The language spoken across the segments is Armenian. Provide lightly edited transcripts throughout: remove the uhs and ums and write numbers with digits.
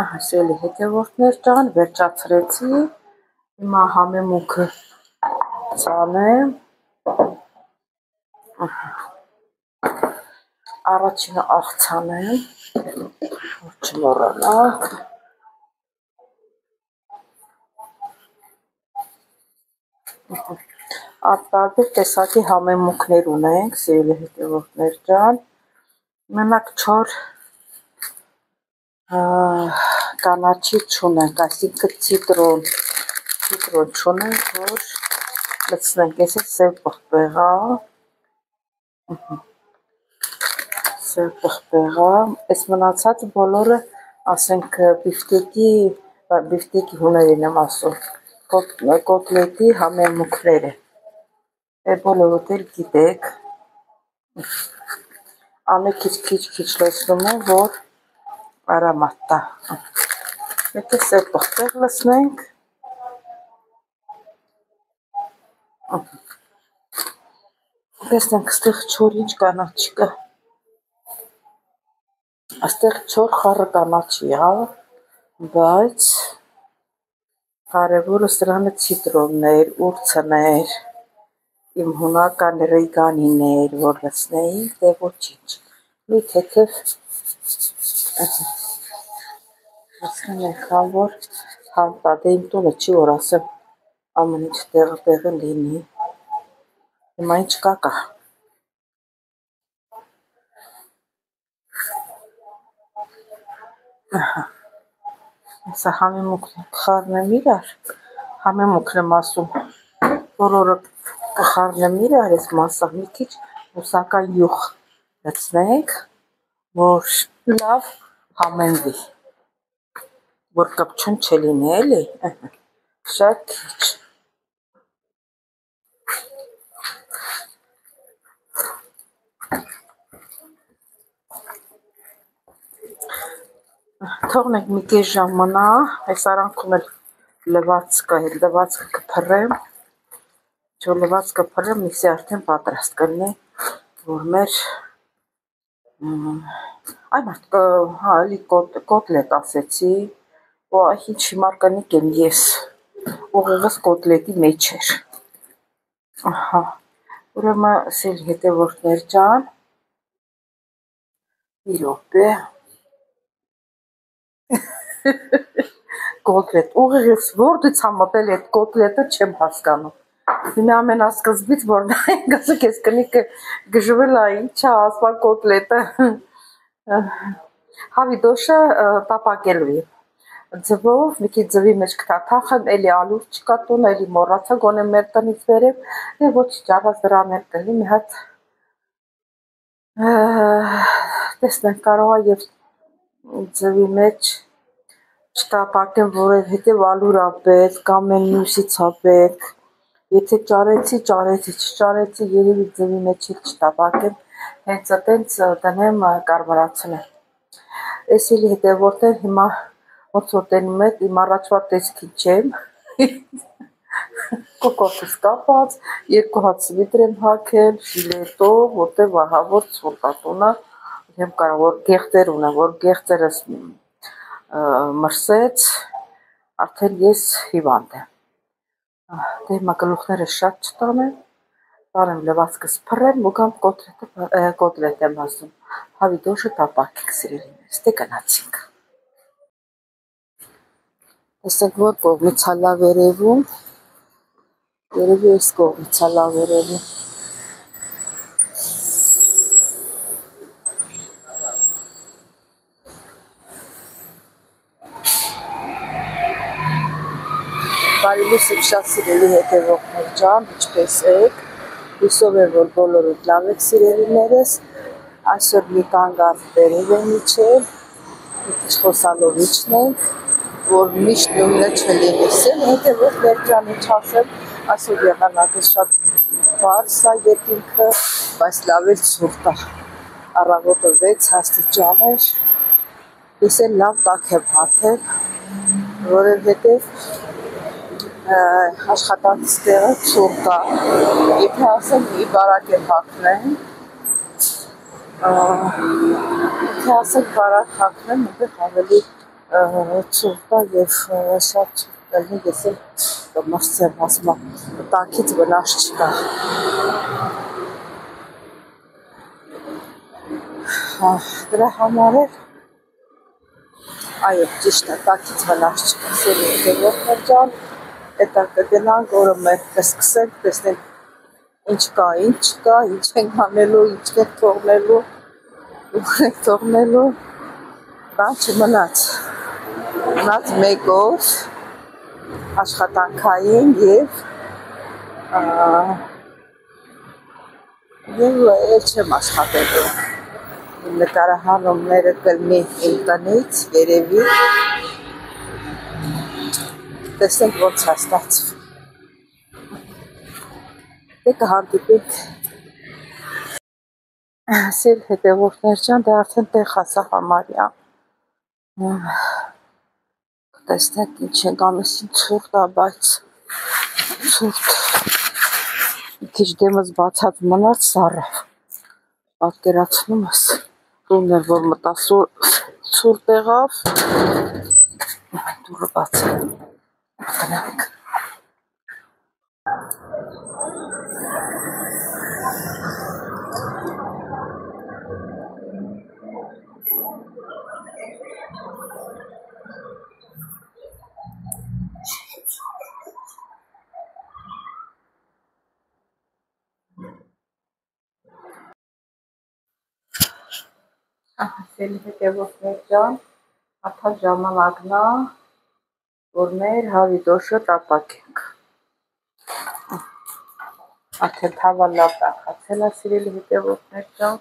Ահա, սիրելի հետևորդներ ջան, վերջացրեցի։ Հիմա համեմունքը ցանեմ։ Առաջինը աղցանեմ, որ չմոռանաք։ Տարբեր տեսակի համեմունքներ ունենք, սիրելի հետևորդներ ջան։ Մենակ 4 կանաչի չունենք, այսինքն ցիտրոն չունենք, որ լցնենք, ես սև պղպեղա, այս մնացածը բոլորը, ասենք, բիֆտեկի հուներին եմ ասում, կոտլետի համեմունքներ է, բոլորդ էլ գիտեք, անը քիչ լցնում եմ, որ արամատ տա, եթե սև պղպեղ լցնենք, տեսնենք, ստեղ 4 ինչ կանաչի կա, աստեղ 4 խառը կանաչի ա, բայց կարևորը սրանը ցիտրոններ, ուրցներ, իմ հունական ռեգանիներ, որ լցնեինք, դե ոչինչ, մի թեթև ասկան եղան, որ հանտա, դե իմ տունը չի, որ ասեմ, ամեն ինչ տեղը լինի, հիմա ինչ կա։ Սա համեմունքն կխառնեմ իրար, համեմունքն եմ ասում, որորը կխառնեմ իրար, ես մասաղ մի քիչ մուսական յուղ լցնենք, որ լավ համենվի, որ կպչուն չլինի, էլի, շատ քիչ։ Թողնենք մի կես ժամ մնա, այս արանքում էլ լվացքը կփռեմ, որ լվացքը փռեմ, միսի արդեն պատրաստ կլինի, որ մեր այ կոտլետ ասեցի, ինչ հիմար կնիկ եմ ես, ուղեղս կոտլետի մեջ էր, ահա, ուրեմն սիրելի հետևորդներ ջան, մի րոպե, կոտլետ, ուղեղս որտից համատել այդ կոտլետը չեմ հասկանում, հիմա ամենասկզբից, որ գասեք ես կնիկը գժվել է, ինչա ասվա կոտլետը, հավիդոշը տապակելվի, ձվով, մի քիչ ձվի մեջ կթաթախեմ, էլի ալուր չկա տուն, էլի մոռացա գոնե մեր տնից վերև, ոչինչ առած դրան էլ կլինի, մի հատ տեսնենք կարող է եւ ձվի մեջ չտապակեմ, որովհետեւ ալուր ա պետք, կամ են մյուսից ա պետք, եթե ճարեցի, չճարեցի, երևի ձվի մեջ էլ չտապակեմ, հենց այտենց տնեմ կարմրացնեմ։ Էսիլի հետևորդներ հիմա ոնց որ տենում եք, իմ առաջվա տեսքին չեմ, կոկորդս կապած, 2 հատ սվիտր եմ հագել, ժիլետով, որտեղ վահավոր ցուրտատունը, եմ կարող որ գեղտեր ունեմ, որ գեղտերս մրսեց, արդեն ես հիվանդ եմ։ Դե հիմա գլուխները շատ չտանեմ, տարեմ լվացքս փռեմ, ու կամ կոտլետ եմ ասում, հավիդոշը տապակեք սիրելիներս, դե գնացինք։ Տեսեք որ կողմից է լավ երևում, երևի այս կողմից է լավ երևում։ Բարի լույսը շատ սիրելի հետևողներ ջան, ինչպես եք, հուսով եմ, որ բոլորդ լավ եք սիրելիներս, այսօր մի կանգառ վերև եմ իջել, մի քիչ խոսալով իջնենք, որ միշտ նույնը չլինի, սեմ հետևողներ ջան, ինչ ասեմ, այսօր եղանակը շատ բարձ է երկինքը, բայց լավ էլ ցուրտ է, առավոտը 6 աստիճան էր, ես էլ լավ տաք եմ հագել, որովհետև աշխատանքից տեղը ցուրտ է, եթե ասեմ մի բարակ եմ հագնեմ, եթե ասեմ բարակ հագնեմ, այնտեղ ավելի ցուրտ է և շատ ցուրտ կլինի, ես էլ կմրսեմ, ասում եմ, տաքից վնաս չկա։ Դրա համար էլ այո, ճիշտ է, տաքից վնաս չկա, սիրելի հետևողներ ջան, հետո կգնանք, օրը մեր կսկսենք, տեսնենք ինչ կա, ինչ չկա, ինչ ենք անելու, ինչ ենք թողնելու, ուր ենք թողնելու, բան չմնաց, մնաց մեկ օր աշխատանքային և էլ չեմ աշխատելու, իմ նկարահանումները կլինի իմ տնից, երևի, տեսնենք ոնց է ստացվում, դե կհանդիպենք, սիրելի հետևողներ ջան, դե արդեն տեղ հասա համարյա, տեսնենք ինչ ենք ամիսին ցուրտ է, բայց ցուրտ, մի քիչ դեմս բացած մնաց սառավ, պատկերացնում ես, տունն էր որ մտա ցուրտ եղավ, դուռը բաց է, գնանք։ Սիրելի հետևողներ ջան, արդեն ժամանակն է, որ մեր հավիտոշը տապակենք, արդեն թավա լավ տաքացել է, սիրելի հետևողներ ջան,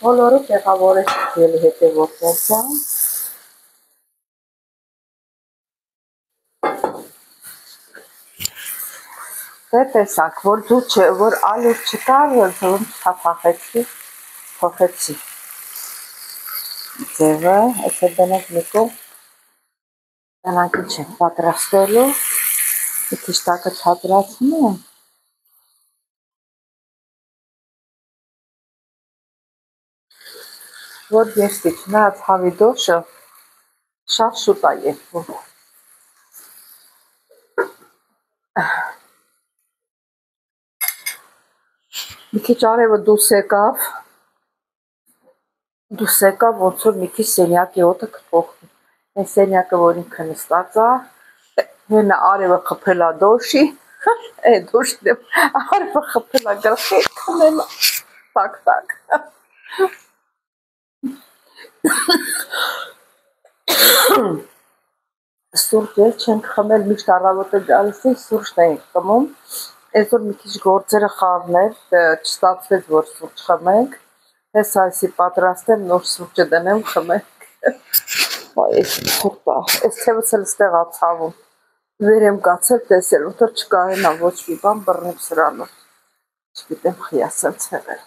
բոլորը տեղավորեցիք ելի հետևողներ ջան, դե տեսակ, որ դու չէ, որ ալյուր չկար, որ թափախեցի, փոխեցի ձևը, այսօր դնենք մի կողմ, դրանք ինչ ենք պատրաստելու, մի քիչ տակը չադրացնում եմ, որ եստի չնայած հավիտոշը շատ շուտ է երկվում, մի քիչ արևը դուրս եկավ, ոնց որ մի քիչ սենյակի օդը կփոխվի, Այս սենյակը, որ ինքը նստած է, հենա արևը խփել է դոշի, դոշի արևը խփել է գլխի, քնել տակ, սուրճ էլ չենք խմել, միշտ առավոտը գալիս էի, սուրճն էինք խմում, այսօր մի քիչ գործերը խառներ, չստացվեց, որ սուրճ խմենք, հեսա այսի պատրաստեմ, նոր սուրճը դնեմ, խմենք, այս թուրտա, այս թևս էլ ստեղ ա ցավում, վեր եմ կացել տեսել, ոտոր չկարենա ոչ մի բան բռնեմ սրանով, չգիտեմ խիաս եմ ցեղել։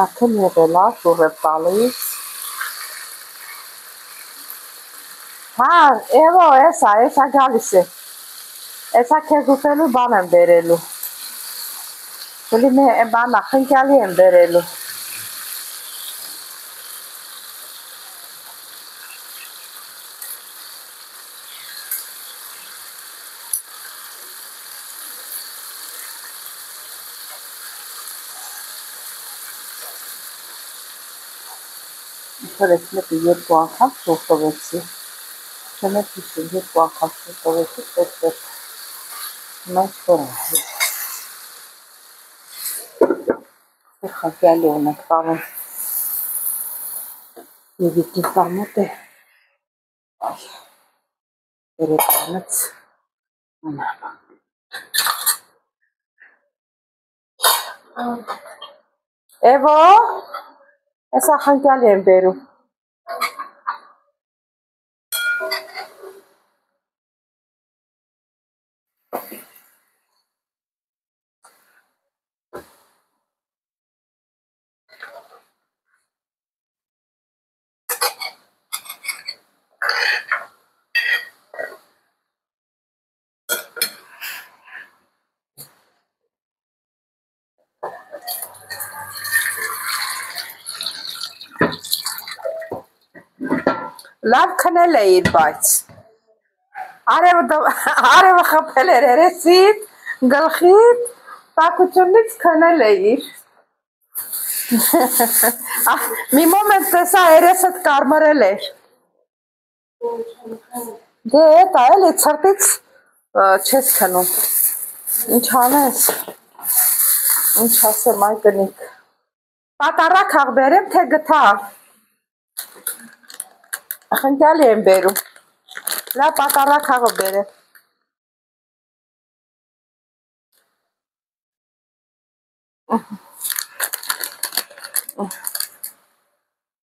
Արդեն եղել է, շուռ եմ տալիս։ Հա, Էվո, էսա գալիս է։ Էսա քեզ ուտելու բան եմ բերելու։ Ուլի մե բանա, խնկյալի եմ բերելու։ Ինքր ես մեկը երկու անգամ շորտովեցի։ Չեմ է հիշում, երկու անգամ շորտովեցի, պետք մենք որ խնկյալի ունենք տանում։ Եվ իկին տամոտ է։ Երեկանից ունեմ։ Էվո, էսա խնկյալի եմ բերում։ Լավ քնել էիր, բայց արևը խփել էր երեսիդ, գլխիդ, տակությունից քնել էիր։ Մի մոմենտ տեսա երեսդ կարմրել էր։ Դե էտա էլի ցրտից չես քնում։ Ինչ անես։ Ինչ ասեմ այ կնիկ։ Պատարակ հաղ բերեմ, թե գթալ։ Խնկյալի եմ բերում։ Լավ պատարակ հաղը բերեմ։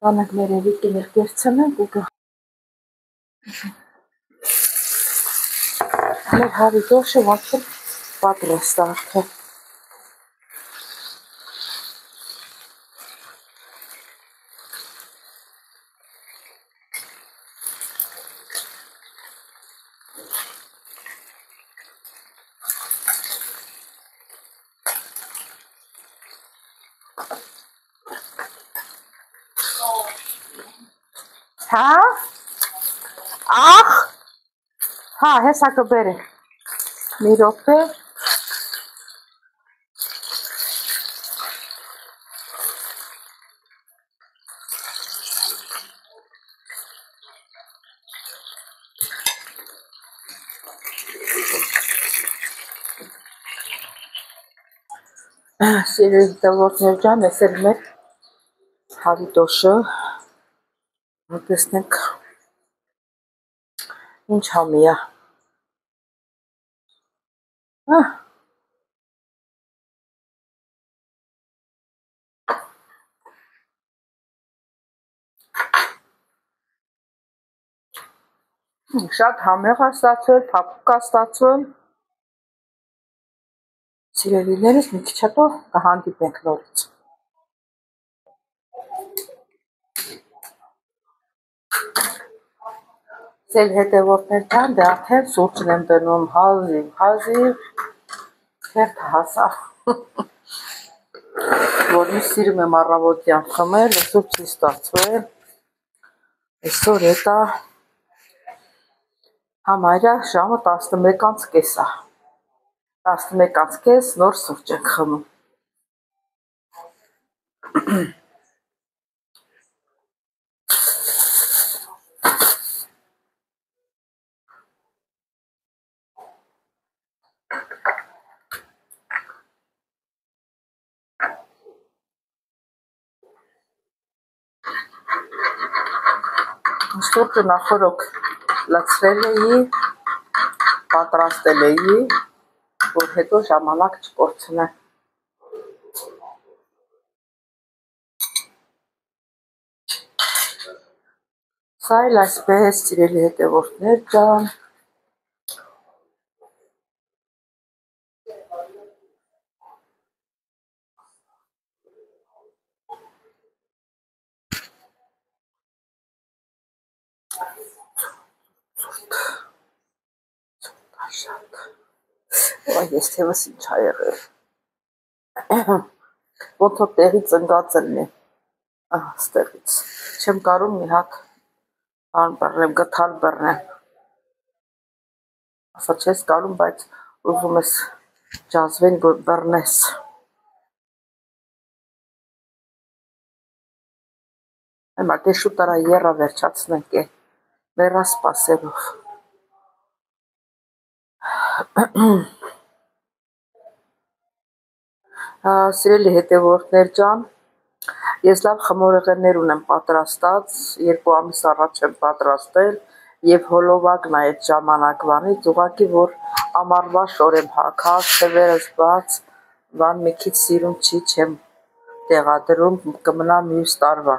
Բանակ ներևի կիներ կերցնենք ու գա։ Մեր հավի դոշը ոնց պատրաստ արդեն։ Հա? Ախ, հա, հեսա կբերեմ։ Մի րոպե։ Սիրելի տվորդներ ջան, ես էլ մեր հավի դոշը տեսնենք ինչ համի է։ Շատ համեղ է ստացվել, փափուկ է ստացվել։ Սիրելիներս մի քիչ հետո կհանդիպենք նորից։ Սել հետևորդներ ջան, դե արդեն սուրճն եմ դնում հազիվ, թերթը հասավ, որ մի սիրում եմ առավոտյան խմել, այսօր չի ստացվել, այսօր հետա համարյա ժամը 11:30 է, 11 անցքես նոր սուրճ ենք խմում։ Սուրճը նախորոք լցրել էի, պատրաստել էի, որ հետո ժամանակ չկորցնեմ։ Սա էլ այսպես, սիրելի հետևորդներ ջան, ես թևս ինչ ա եղել, ոնց որ տեղից ընկած ելնի, ստեղից, չեմ կարում մի հատ բան բռնեմ, գթալ բռնեմ, ասա չես կարում, բայց ուզում ես ջազվեն, որ բռնես, Հիմա դե շուտ արա եռա վերջացնենք է, մեռա սպասելով, Սիրելի հետևորդներ ջան, ես լավ խմորեղեններ ունեմ պատրաստած, 2 ամիս առաջ եմ պատրաստել և հոլովակն է այդ ժամանակվանից, ուղղակի որ ամառվա շոր եմ հագած, թևերս բաց, բան մի քիչ սիրուն չի, չեմ տեղադրում, կմնա մյուս տարվա։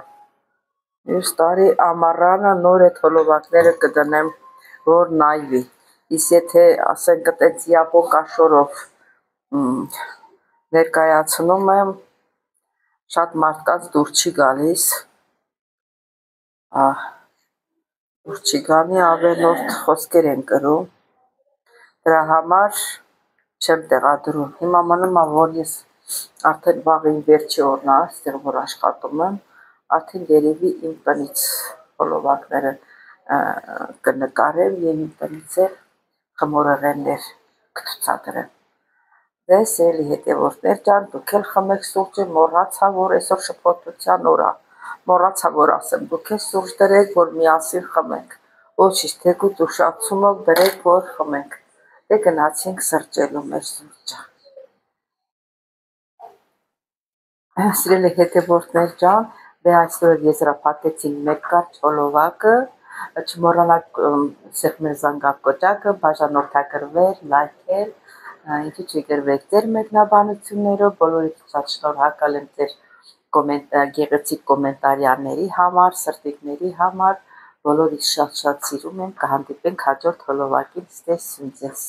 Մյուս տարի ամառանը նոր այդ հոլովակները կդնեմ, որ նայվի, իսկ եթե ասենք այդպես իապոկա շորով ներկայացնում եմ, շատ մարդկանց դուր չի գալիս, դուր չի գալի, ավելորդ խոսքեր են կրում, դրա համար չեմ տեղադրում, հիմա մնում է, որ ես արդեն վաղ իմ վերջի օրն է, այստեղ որ աշխատում եմ, արդեն երևի իմ տնից հոլովակները կնկարեմ և իմ տնից էլ խմորեղեններ կցուցադրեմ։ Դե սիրելի հետևորդներ ջան, դուք էլ խմեք սուրճը, մոռացա, որ այսօր շփոթության օր է, մոռացա, որ ասեմ, դուք էլ սուրճ դրեք, որ միասին խմենք, ոչինչ, թեկուզ ուշացումով դրեք, որ խմենք, դե գնացինք սրճելու մեր սուրճը։ Սիրելի հետևորդներ ջան, դե այսօր եզրափակեցինք մեկ կարճ հոլովակը, չմոռանաք սեղմել զանգակոճակը, բաժանորդագրվել, լայքել, ինչու չգրվեք ձեր մեկնաբանություններով, բոլորիդ շատ շնորհակալ եմ ձեր գեղեցիկ կոմենտարիաների համար, սրտիկների համար, բոլորիդ շատ-շատ սիրում եմ, կհանդիպենք հաջորդ հոլովակին, ստեսություն ձեզ։